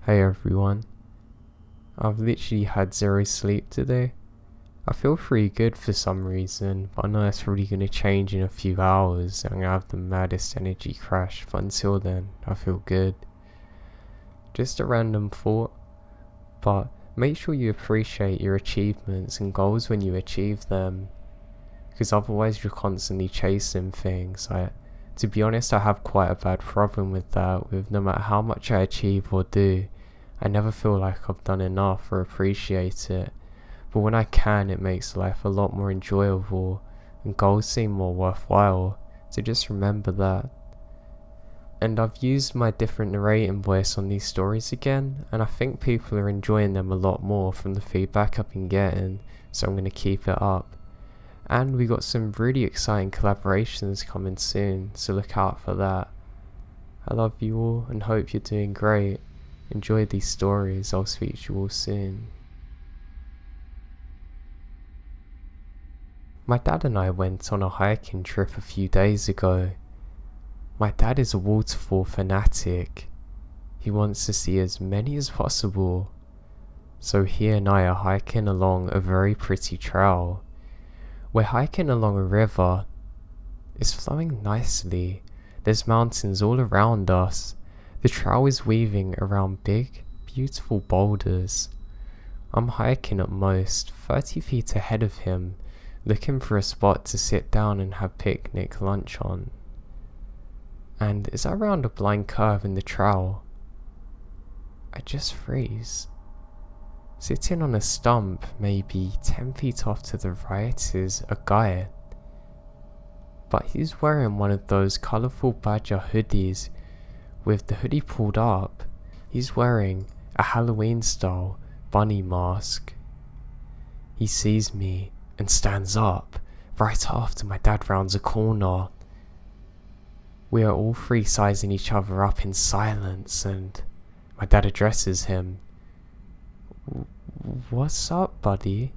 Hey everyone, I've literally had zero sleep today. I feel pretty good for some reason, but I know that's really going to change in a few hours and I'm going to have the maddest energy crash, but until then, I feel good. Just a random thought, but make sure you appreciate your achievements and goals when you achieve them, because otherwise you're constantly chasing things. To be honest, I have quite a bad problem with that, with no matter how much I achieve or do, I never feel like I've done enough or appreciate it. But when I can, it makes life a lot more enjoyable and goals seem more worthwhile, so just remember that. And I've used my different narrating voice on these stories again, and I think people are enjoying them a lot more from the feedback I've been getting, so I'm going to keep it up. And we got some really exciting collaborations coming soon, so look out for that. I love you all and hope you're doing great. Enjoy these stories. I'll speak to you all soon. My dad and I went on a hiking trip a few days ago. My dad is a waterfall fanatic. He wants to see as many as possible. So he and I are hiking along a very pretty trail. We're hiking along a river. It's flowing nicely. There's mountains all around us. The trail is weaving around big, beautiful boulders. I'm hiking at most 30 feet ahead of him, looking for a spot to sit down and have picnic lunch on. And as I round a blind curve in the trail, I just freeze. Sitting on a stump maybe 10 feet off to the right is a guy. But he's wearing one of those colourful badger hoodies. With the hoodie pulled up, he's wearing a Halloween style bunny mask. He sees me and stands up right after my dad rounds a corner. We are all three sizing each other up in silence, and my dad addresses him. "What's up, buddy?"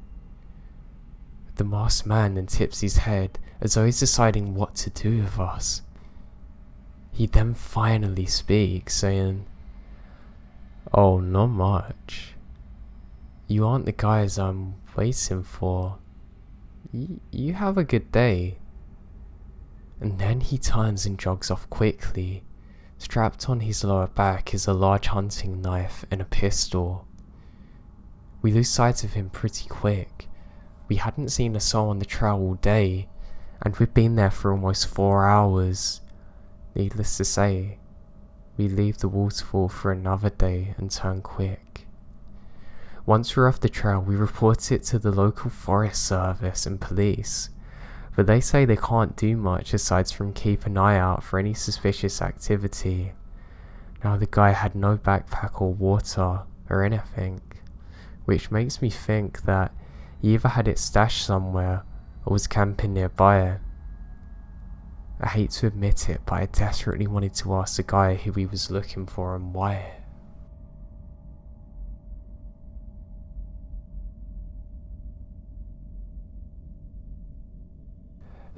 The masked man then tips his head as though he's deciding what to do with us. He then finally speaks, saying, "Oh, not much. You aren't the guys I'm waiting for. You have a good day." And then he turns and jogs off quickly. Strapped on his lower back is a large hunting knife and a pistol. We lose sight of him pretty quick. We hadn't seen a soul on the trail all day, and we'd been there for almost 4 hours. Needless to say, we leave the waterfall for another day and turn quick. Once we're off the trail, we report it to the local forest service and police, but they say they can't do much aside from keep an eye out for any suspicious activity. Now the guy had no backpack or water or anything, which makes me think that he either had it stashed somewhere or was camping nearby. I hate to admit it, but I desperately wanted to ask the guy who he was looking for and why.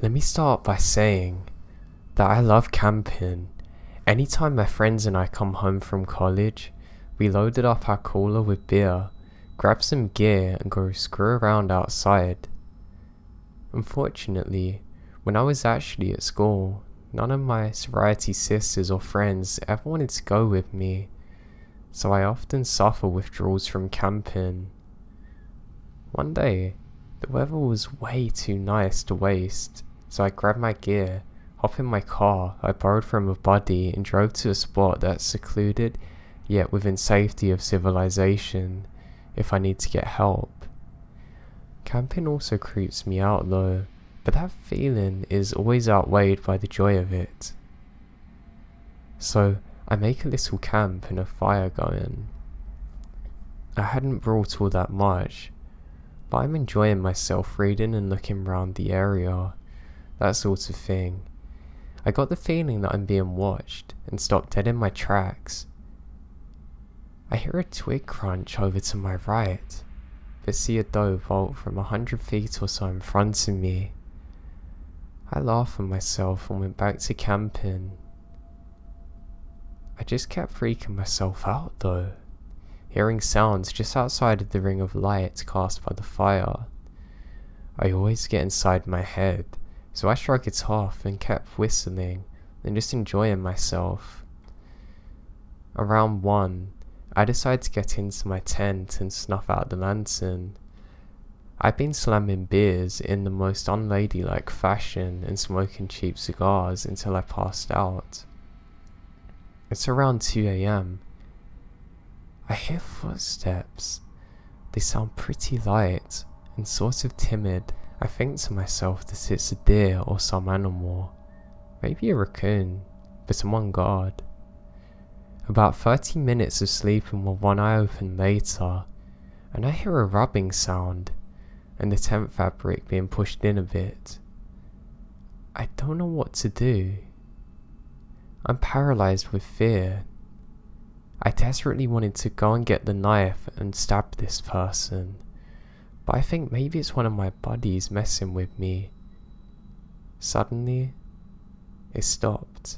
Let me start by saying that I love camping. Anytime my friends and I come home from college, we loaded up our cooler with beer, grab some gear and go screw around outside. Unfortunately, when I was actually at school, none of my sorority sisters or friends ever wanted to go with me, so I often suffer withdrawals from camping. One day, the weather was way too nice to waste, so I grabbed my gear, hopped in my car I borrowed from a buddy and drove to a spot that's secluded yet within safety of civilization if I need to get help. Camping also creeps me out though, but that feeling is always outweighed by the joy of it. So I make a little camp and a fire going. I hadn't brought all that much, but I'm enjoying myself reading and looking around the area, that sort of thing. I got the feeling that I'm being watched and stopped dead in my tracks. I hear a twig crunch over to my right, but see a doe bolt from 100 feet or so in front of me. I laughed at myself and went back to camping. I just kept freaking myself out though. hearing sounds just outside of the ring of light cast by the fire. I always get inside my head, so I shrugged it off and kept whistling and just enjoying myself. Around 1, I decided to get into my tent and snuff out the lantern. I'd been slamming beers in the most unladylike fashion and smoking cheap cigars until I passed out. It's around 2 a.m. I hear footsteps. They sound pretty light and sort of timid. I think to myself that it's a deer or some animal, maybe a raccoon, but I'm on guard. About 30 minutes of sleeping with one eye open later, and I hear a rubbing sound and the tent fabric being pushed in a bit. I don't know what to do. I'm paralyzed with fear. I desperately wanted to go and get the knife and stab this person, but I think maybe it's one of my buddies messing with me. Suddenly, it stopped.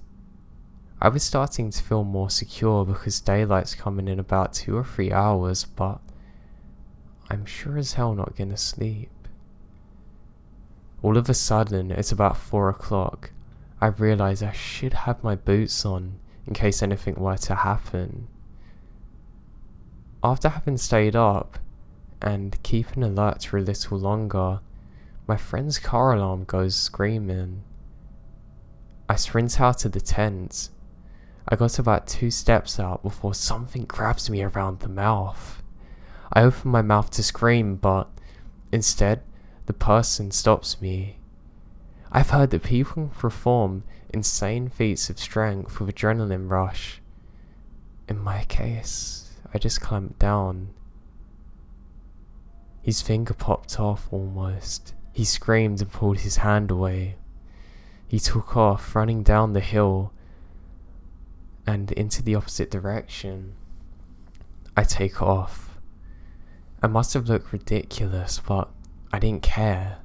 I was starting to feel more secure because daylight's coming in about 2 or 3 hours, but I'm sure as hell not gonna sleep. All of a sudden, it's about 4 o'clock. I realise I should have my boots on in case anything were to happen. After having stayed up and keeping alert for a little longer, my friend's car alarm goes screaming. I sprint out of the tent. I got about 2 steps out before something grabs me around the mouth. I open my mouth to scream, but instead, the person stops me. I've heard that people can perform insane feats of strength with adrenaline rush. In my case, I just clamped down. His finger popped off almost. He screamed and pulled his hand away. He took off, running down the hill and into the opposite direction. I take off. I must have looked ridiculous, but I didn't care.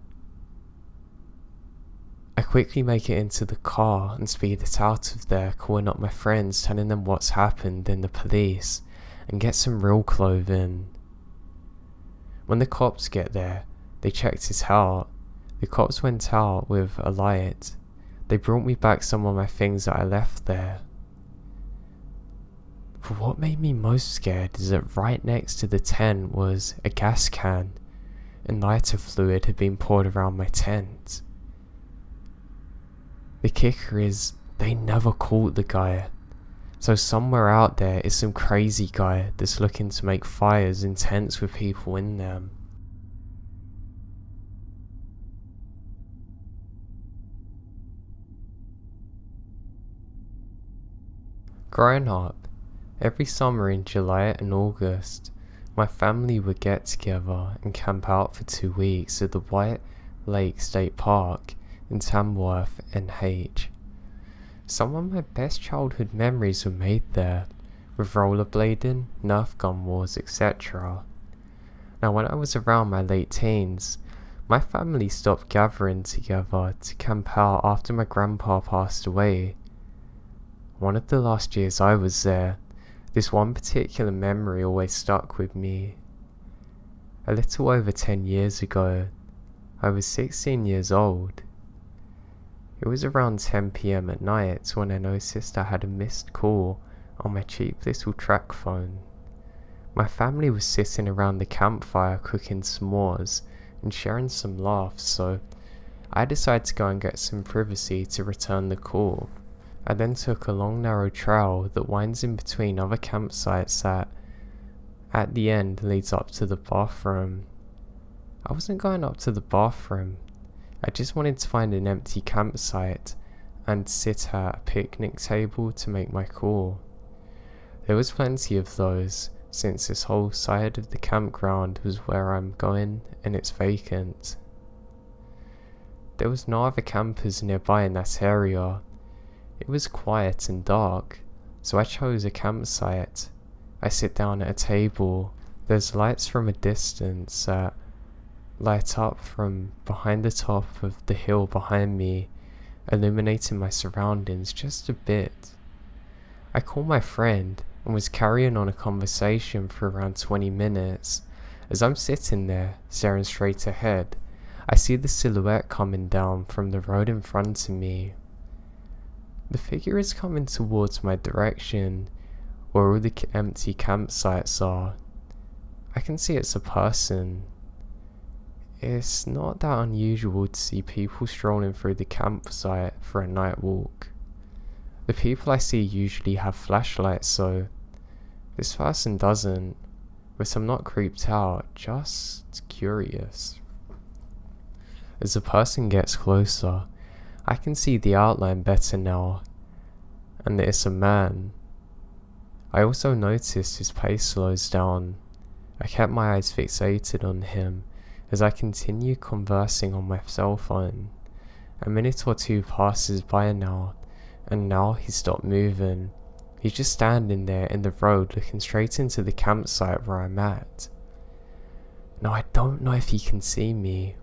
I quickly make it into the car and speed it out of there, calling up my friends, telling them what's happened and the police, and get some real clothing. When the cops get there, they checked it out. The cops went out with a light. They brought me back some of my things that I left there. But what made me most scared is that right next to the tent was a gas can, and lighter fluid had been poured around my tent. The kicker is, they never caught the guy. So somewhere out there is some crazy guy that's looking to make fires in tents with people in them. Growing up, every summer in July and August, my family would get together and camp out for 2 weeks at the White Lake State Park in Tamworth, NH. Some of my best childhood memories were made there, with rollerblading, Nerf gun wars, etc. Now when I was around my late teens, my family stopped gathering together to camp out after my grandpa passed away. One of the last years I was there, this one particular memory always stuck with me. A little over 10 years ago, I was 16 years old. It was around 10 PM at night when I noticed I had a missed call on my cheap little track phone. My family was sitting around the campfire cooking s'mores and sharing some laughs, so I decided to go and get some privacy to return the call. I then took a long narrow trail that winds in between other campsites that, at the end, leads up to the bathroom. I wasn't going up to the bathroom. I just wanted to find an empty campsite and sit at a picnic table to make my call. There was plenty of those, since this whole side of the campground was where I'm going and it's vacant. There was no other campers nearby in that area. It was quiet and dark, so I chose a campsite. I sit down at a table. There's lights from a distance that light up from behind the top of the hill behind me, illuminating my surroundings just a bit. I call my friend and was carrying on a conversation for around 20 minutes. As I'm sitting there, staring straight ahead, I see the silhouette coming down from the road in front of me. The figure is coming towards my direction, where all the empty campsites are. I can see it's a person. It's not that unusual to see people strolling through the campsite for a night walk. The people I see usually have flashlights, so this person doesn't, but I'm not creeped out, just curious. As the person gets closer, I can see the outline better now, and it's a man. I also noticed his pace slows down. I kept my eyes fixated on him as I continued conversing on my cell phone. A minute or two passes by now, and now he stopped moving. He's just standing there in the road looking straight into the campsite where I'm at. Now I don't know if he can see me.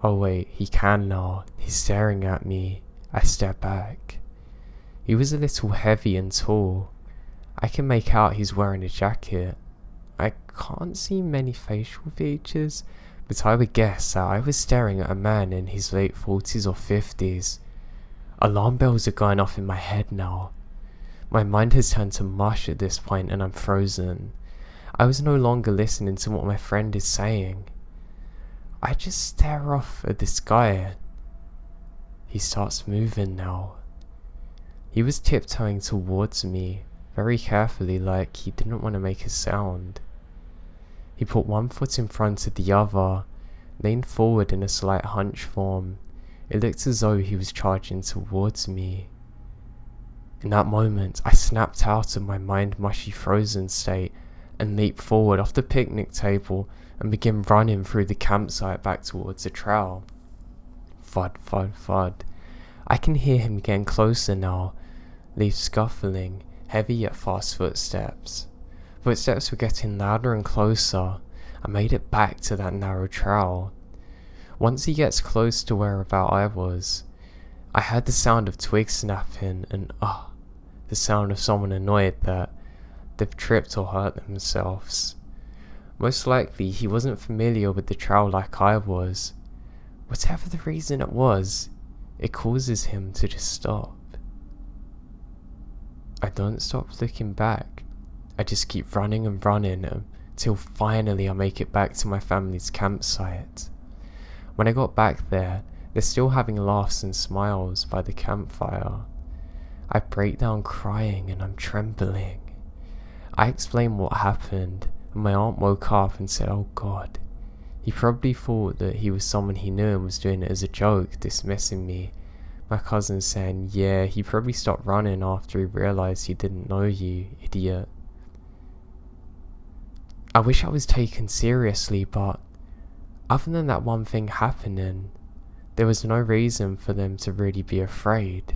Oh wait, he can now. He's staring at me. I step back. He was a little heavy and tall. I can make out he's wearing a jacket. I can't see many facial features, but I would guess that I was staring at a man in his late 40s or 50s. Alarm bells are going off in my head now. My mind has turned to mush at this point and I'm frozen. I was no longer listening to what my friend is saying. I just stare off at this guy. He starts moving now. He was tiptoeing towards me, very carefully, like he didn't want to make a sound. He put one foot in front of the other, leaned forward in a slight hunch form. It looked as though he was charging towards me. In that moment, I snapped out of my mind-mushy frozen state and leaped forward off the picnic table and began running through the campsite back towards the trail. Thud, thud, thud. I can hear him getting closer now, leaves scuffling, heavy yet fast footsteps. Footsteps were getting louder and closer. I made it back to that narrow trail. Once he gets close to whereabout I was, I heard the sound of twigs snapping and the sound of someone annoyed that they've tripped or hurt themselves. Most likely he wasn't familiar with the trail like I was. Whatever the reason it was, it causes him to just stop. I don't stop looking back. I just keep running and running until finally I make it back to my family's campsite. When I got back there, they're still having laughs and smiles by the campfire. I break down crying and I'm trembling. I explain what happened, and my aunt woke up and said, "Oh God." He probably thought that he was someone he knew and was doing it as a joke, dismissing me. My cousin saying, "Yeah, he probably stopped running after he realised he didn't know you, idiot." I wish I was taken seriously, but other than that one thing happening, there was no reason for them to really be afraid.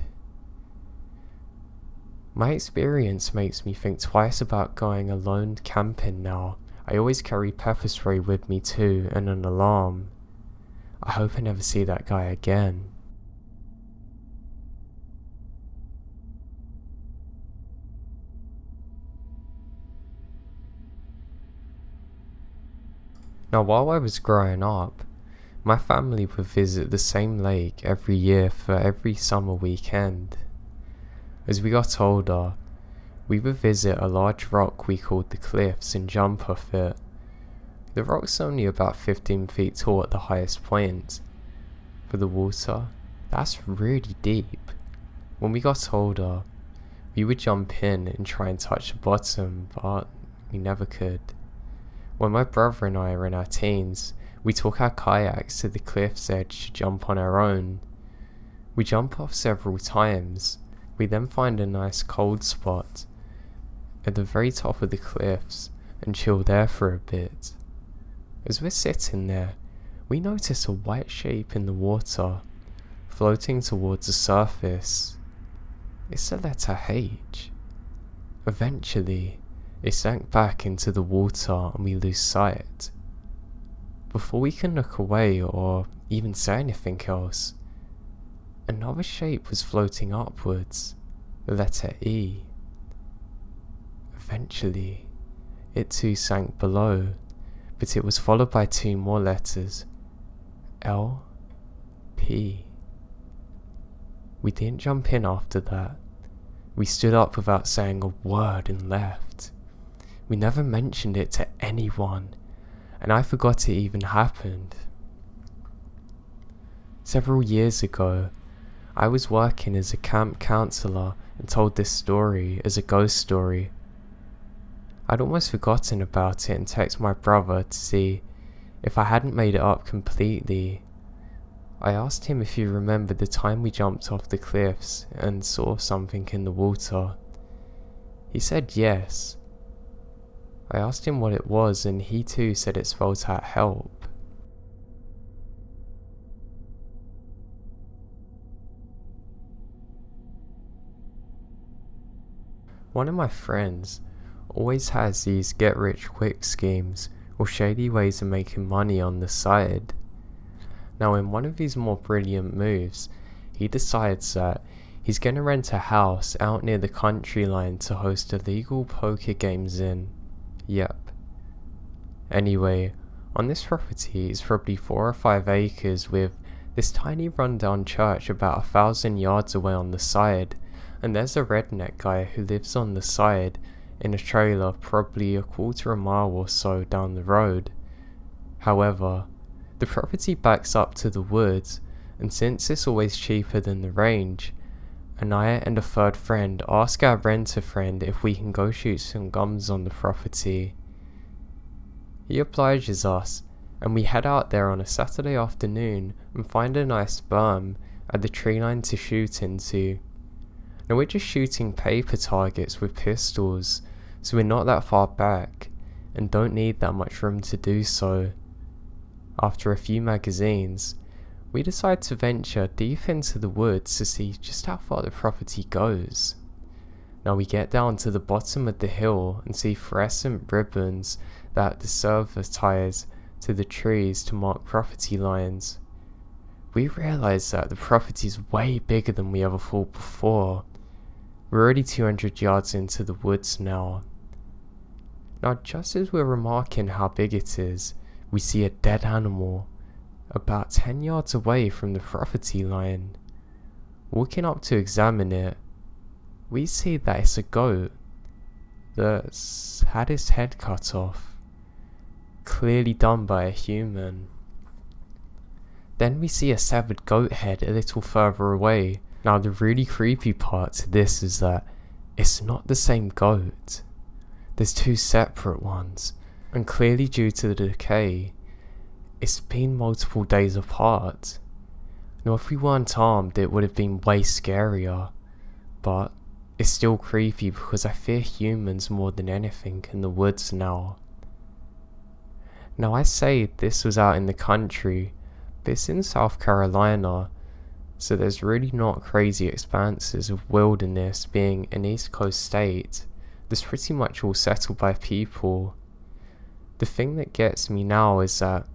My experience makes me think twice about going alone camping now. I always carry pepper spray with me too, and an alarm. I hope I never see that guy again. Now, while I was growing up, my family would visit the same lake every year for every summer weekend. As we got older, we would visit a large rock we called the Cliffs and jump off it. The rock's only about 15 feet tall at the highest point, but the water, that's really deep. When we got older, we would jump in and try and touch the bottom, but we never could. When my brother and I were in our teens, we took our kayaks to the cliff's edge to jump on our own. We jump off several times. We then find a nice cold spot at the very top of the cliffs and chill there for a bit. As we're sitting there, we notice a white shape in the water, floating towards the surface. It's the letter H. Eventually, it sank back into the water and we lose sight. Before we can look away or even say anything else, another shape was floating upwards, the letter E. Eventually, it too sank below, but it was followed by 2 more letters. L. P. We didn't jump in after that. We stood up without saying a word and left. We never mentioned it to anyone, and I forgot it even happened. Several years ago, I was working as a camp counselor and told this story as a ghost story. I'd almost forgotten about it and texted my brother to see if I hadn't made it up completely. I asked him if he remembered the time we jumped off the cliffs and saw something in the water. He said yes. I asked him what it was, and he too said it spelled out help. One of my friends always has these get-rich-quick schemes or shady ways of making money on the side. Now, in one of his more brilliant moves, he decides that he's going to rent a house out near the country line to host illegal poker games in. Yep. Anyway, on this property is probably 4 or 5 acres with this tiny rundown church about 1,000 yards away on the side, and there's a redneck guy who lives on the side in a trailer probably a quarter of a mile or so down the road. However, the property backs up to the woods, and since it's always cheaper than the range, and I and a third friend ask our renter friend if we can go shoot some guns on the property. He obliges us, and we head out there on a Saturday afternoon and find a nice berm at the tree line to shoot into. Now we're just shooting paper targets with pistols, so we're not that far back, and don't need that much room to do so. After a few magazines, we decide to venture deep into the woods to see just how far the property goes. Now we get down to the bottom of the hill and see fluorescent ribbons that the server ties to the trees to mark property lines. We realise that the property is way bigger than we ever thought before. We're already 200 yards into the woods now. Now just as we're remarking how big it is, we see a dead animal about 10 yards away from the property line. Walking up to examine it, we see that it's a goat that's had its head cut off, clearly done by a human. Then we see a severed goat head a little further away. Now the really creepy part to this is that it's not the same goat. There's 2 separate ones, and clearly due to the decay, it's been multiple days apart. Now if we weren't armed it would have been way scarier, but it's still creepy because I fear humans more than anything in the woods now. Now I say this was out in the country, but it's in South Carolina, so there's really not crazy expanses of wilderness being an East Coast state that's pretty much all settled by people. The thing that gets me now is that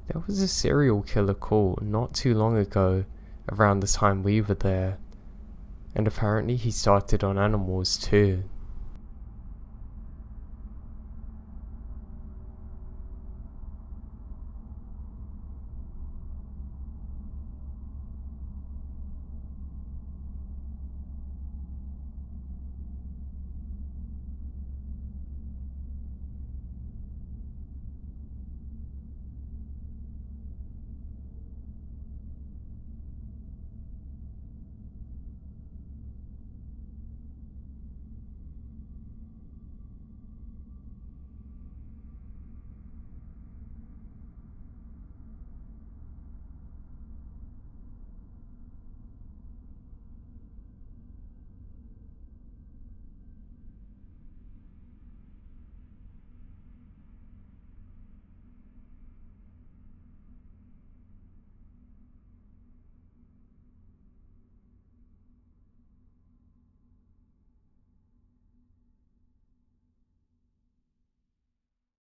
there was a serial killer call not too long ago around the time we were there, and apparently he started on animals too.